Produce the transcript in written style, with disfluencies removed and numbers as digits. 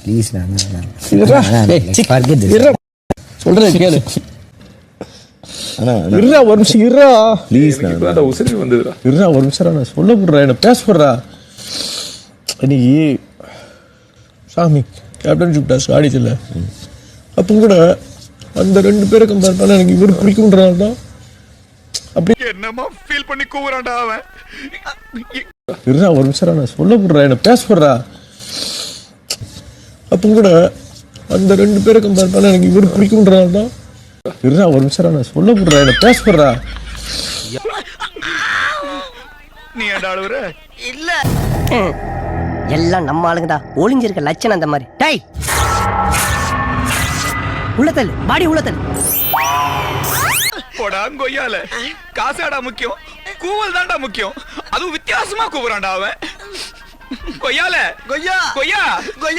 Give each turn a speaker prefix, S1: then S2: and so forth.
S1: Please
S2: சொல்றேன் கேளு.
S1: இருடா ஒரு நிமிஷம் இருடா
S2: ப்ளீஸ்
S3: உசிரி வந்துடுறா.
S2: இருடா ஒரு நிமிஷம் நான் சொல்ல போடுறேன், என்ன பேச போடுறா. இன்னைக்கு சாமி கேப்டன்ஷிப் டாஸ்க் ஆடிச்சுல, அப்போ கூட அந்த 2 பேரை கம்பேர் பண்ண எனக்கு இவரு பிடிக்கும்ன்றான் தான். அப்படி
S3: என்னமா ஃபீல் பண்ணி கூவுறான்டா அவன்.
S2: இருடா ஒரு நிமிஷம் நான் சொல்ல போடுறேன், என்ன பேச போடுறா. அப்போ கூட அந்த 2 பேரை கம்பேர் பண்ண எனக்கு இவரு பிடிக்கும்ன்றான் தான். இருடா ஒரு நிமிஷம் நான் சொல்ல போடுறேன், என்ன பேச போடுறா.
S3: நீ ஏன்டா அழுவுற?
S4: இல்ல எல்லாம் நம்ம ஆளுங்கடா, ஒளிஞ்சிருக்க லட்சணம் அந்த மாதிரி. டேய் உள்ளத்தல் பாடி உள்ளத்தல்
S3: போடா கொய்யால. காசாடா முக்கியம், கூவல் தான்டா முக்கியம். அதுவும் வித்தியாசமா கூவுறான்டா அவன். கொய்யால கொய்யா கொய்யா கொய்யா